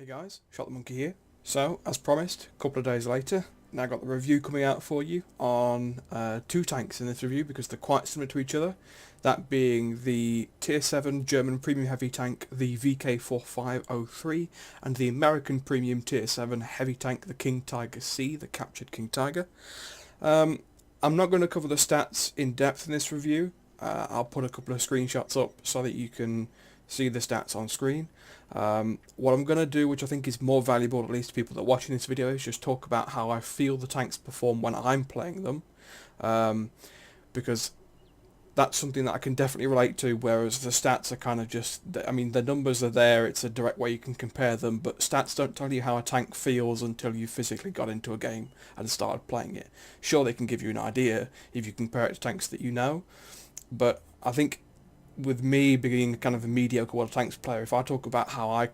Hey guys, Shot the Monkey here. So, as promised, a couple of days later, now got the review coming out for you on two tanks in this review because they're quite similar to each other. That being the Tier 7 German Premium Heavy tank, the VK4503, and the American Premium Tier 7 Heavy tank, the King Tiger C, the captured King Tiger. I'm not going to cover the stats in depth in this review. I'll put a couple of screenshots up so that you can see the stats on screen. What I'm going to do, which I think is more valuable, at least to people that are watching this video, is just talk about how I feel the tanks perform when I'm playing them, because that's something that I can definitely relate to, whereas the stats are kind of just, I mean, the numbers are there, it's a direct way you can compare them, but stats don't tell you how a tank feels until you physically got into a game and started playing it. Sure, they can give you an idea if you compare it to tanks that you know, but I think with me being kind of a mediocre World of Tanks player, if I talk about how I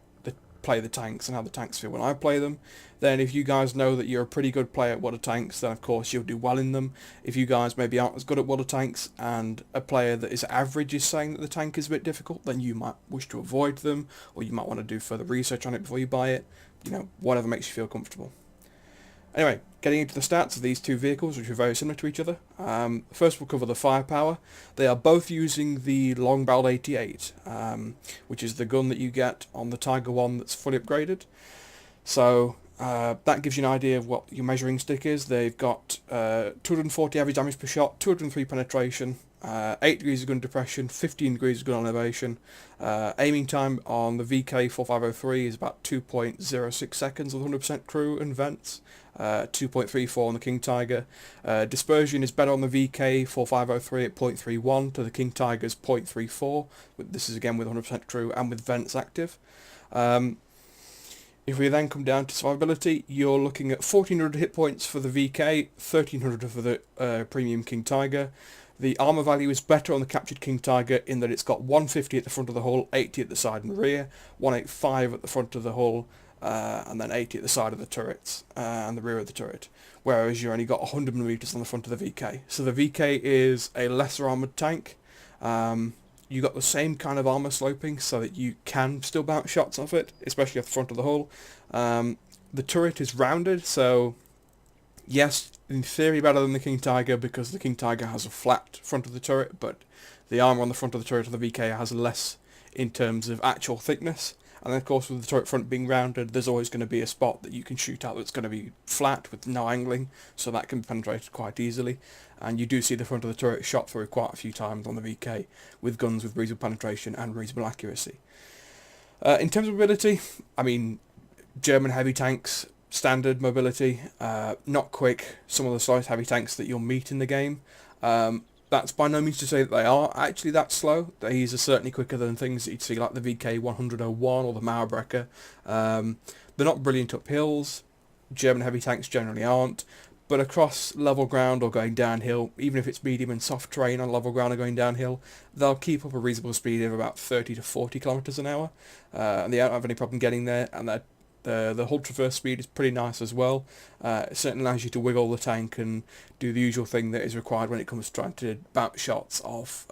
play the tanks and how the tanks feel when I play them, then if you guys know that you're a pretty good player at World of Tanks, then of course you'll do well in them. If you guys maybe aren't as good at World of Tanks and a player that is average is saying that the tank is a bit difficult, then you might wish to avoid them, or you might want to do further research on it before you buy it. You know, whatever makes you feel comfortable. Anyway, getting into the stats of these two vehicles, which are very similar to each other. First we'll cover the firepower. They are both using the long-barreled 88, which is the gun that you get on the Tiger 1 that's fully upgraded. So that gives you an idea of what your measuring stick is. They've got 240 average damage per shot, 203 penetration, 8 degrees of gun depression, 15 degrees of gun elevation. Aiming time on the VK4503 is about 2.06 seconds with 100% crew and vents. 2.34 on the King Tiger. Dispersion is better on the VK4503 at 0.31 to the King Tiger's 0.34. This is again with 100% crew and with vents active. If we then come down to survivability, you're looking at 1400 hit points for the VK, 1300 for the Premium King Tiger. The armour value is better on the captured King Tiger in that it's got 150 at the front of the hull, 80 at the side and the rear, 185 at the front of the hull, and then 80 at the side of the turrets and the rear of the turret, whereas you only got 100mm on the front of the VK. So the VK is a lesser armoured tank. You got the same kind of armour sloping so that you can still bounce shots off it, especially at the front of the hull. The turret is rounded, so yes, in theory better than the King Tiger because the King Tiger has a flat front of the turret, but the armour on the front of the turret of the VK has less in terms of actual thickness. And then of course with the turret front being rounded, there's always going to be a spot that you can shoot out that's going to be flat with no angling, so that can be penetrated quite easily. And you do see the front of the turret shot through quite a few times on the VK with guns with reasonable penetration and reasonable accuracy. In terms of mobility, I mean, German heavy tanks, standard mobility, not quick, some of the slowest heavy tanks that you'll meet in the game. That's by no means to say that they are actually that slow. These are certainly quicker than things that you'd see like the VK101 or the Mauerbrecher. They're not brilliant up hills. German heavy tanks generally aren't. But across level ground or going downhill, even if it's medium and soft terrain on level ground or going downhill, they'll keep up a reasonable speed of about 30 to 40 kilometers an hour. And they don't have any problem getting there, and the hull traverse speed is pretty nice as well. It certainly allows you to wiggle the tank and do the usual thing that is required when it comes to trying to bounce shots off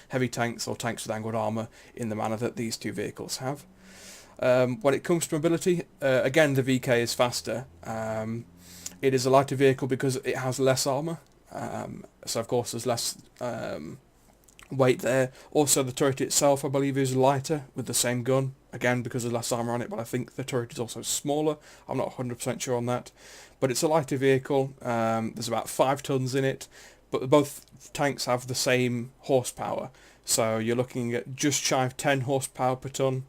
heavy tanks or tanks with angled armour in the manner that these two vehicles have. When it comes to mobility, again the VK is faster. It is a lighter vehicle because it has less armour, so of course there's less weight there. Also the turret itself I believe is lighter with the same gun, again because there's less armour on it, but I think the turret is also smaller. I'm not 100% sure on that, but it's a lighter vehicle. There's about 5 tons in it, but both tanks have the same horsepower, so you're looking at just shy of 10 horsepower per ton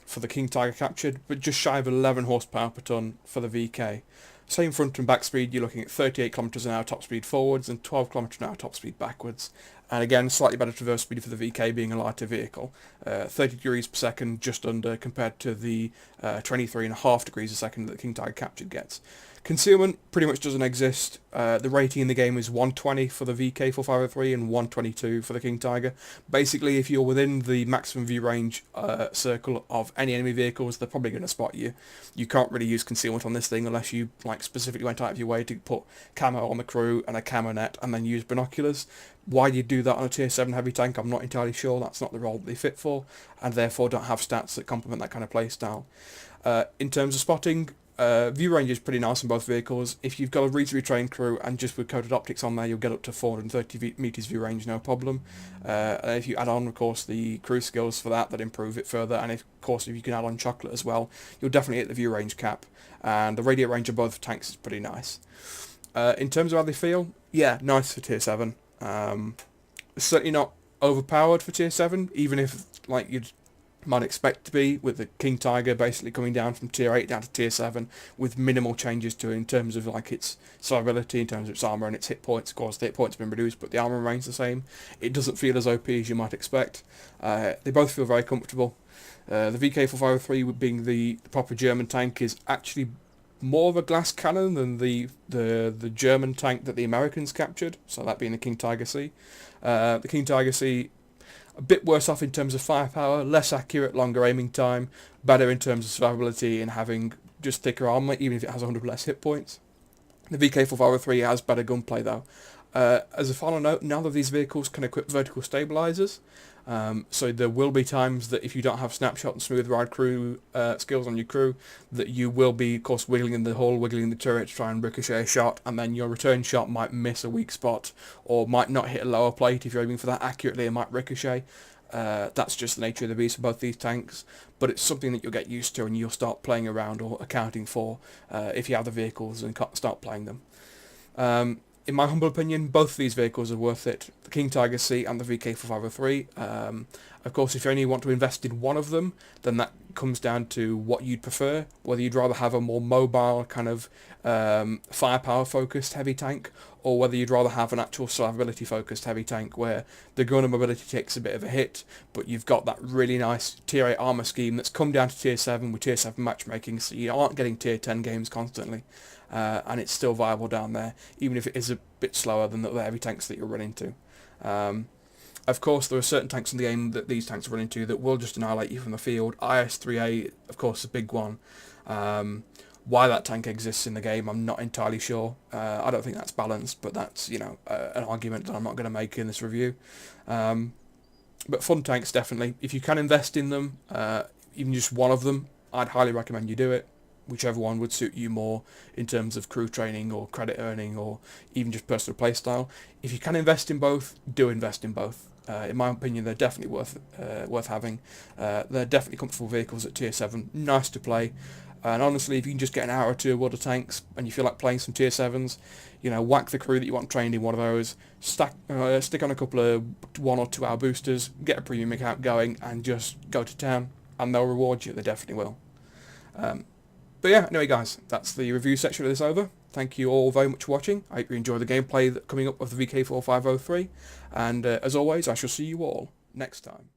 for the King Tiger captured, but just shy of 11 horsepower per ton for the VK. Same front and back speed, you're looking at 38 kilometers an hour top speed forwards and 12 kilometers an hour top speed backwards. And again, slightly better traverse speed for the VK being a lighter vehicle. 30 degrees per second, just under, compared to the 23.5 degrees a second that the King Tiger captured gets. Concealment pretty much doesn't exist. The rating in the game is 120 for the VK4503 and 122 for the King Tiger. Basically, if you're within the maximum view range circle of any enemy vehicles, they're probably going to spot you. You can't really use concealment on this thing unless you like specifically went out of your way to put camo on the crew and a camo net and then use binoculars. Why you do that on a Tier 7 heavy tank, I'm not entirely sure. That's not the role that they fit for, and therefore don't have stats that complement that kind of playstyle. In terms of spotting, view range is pretty nice on both vehicles. If you've got a reasonably trained crew and just with coated optics on there, you'll get up to 430 meters view range, no problem. And if you add on, of course, the crew skills for that improve it further, and of course, if you can add on chocolate as well, you'll definitely hit the view range cap. And the radiate range of both tanks is pretty nice. In terms of how they feel, yeah, nice for Tier 7. Certainly not overpowered for Tier 7, even if like you'd might expect to be, with the King Tiger basically coming down from Tier 8 down to Tier 7 with minimal changes to it in terms of like its survivability, in terms of its armour and its hit points. Of course, the hit points have been reduced, but the armour remains the same. It doesn't feel as OP as you might expect. They both feel very comfortable. The VK4503, being the proper German tank, is actually more of a glass cannon than the German tank that the Americans captured, so that being the King Tiger C. The King Tiger C, a bit worse off in terms of firepower, less accurate, longer aiming time, better in terms of survivability and having just thicker armour, even if it has 100 less hit points. The VK4503 has better gunplay though. As a final note, none of these vehicles can equip vertical stabilizers, so there will be times that if you don't have snapshot and smooth ride crew skills on your crew, that you will be, of course, wiggling in the hull, wiggling the turret to try and ricochet a shot, and then your return shot might miss a weak spot, or might not hit a lower plate. If you're aiming for that accurately, it might ricochet. That's just the nature of the beast for both these tanks, but it's something that you'll get used to and you'll start playing around or accounting for if you have the vehicles and start playing them. In my humble opinion, both of these vehicles are worth it. The King Tiger C and the VK4503. Of course, if you only want to invest in one of them, then that comes down to what you'd prefer, whether you'd rather have a more mobile kind of firepower focused heavy tank, or whether you'd rather have an actual survivability focused heavy tank where the gunner mobility takes a bit of a hit, but you've got that really nice Tier 8 armour scheme that's come down to Tier 7 with Tier 7 matchmaking, so you aren't getting Tier 10 games constantly. And it's still viable down there, even if it is a bit slower than the heavy tanks that you'll run into. Of course, there are certain tanks in the game that these tanks run into that will just annihilate you from the field. IS-3A, of course, is a big one. Why that tank exists in the game, I'm not entirely sure. I don't think that's balanced, but that's, you know, an argument that I'm not going to make in this review. But fun tanks, definitely. If you can invest in them, even just one of them, I'd highly recommend you do it. Whichever one would suit you more in terms of crew training or credit earning or even just personal playstyle. If you can invest in both, do invest in both. In my opinion, they're definitely worth having. They're definitely comfortable vehicles at Tier 7, nice to play. And honestly, if you can just get an hour or two of water tanks and you feel like playing some Tier 7s, you know, whack the crew that you want trained in one of those, stick on a couple of 1 or 2 hour boosters, get a premium account going and just go to town, and they'll reward you, they definitely will. But yeah, anyway guys, that's the review section of this over. Thank you all very much for watching. I hope you enjoy the gameplay coming up of the VK4503. And as always, I shall see you all next time.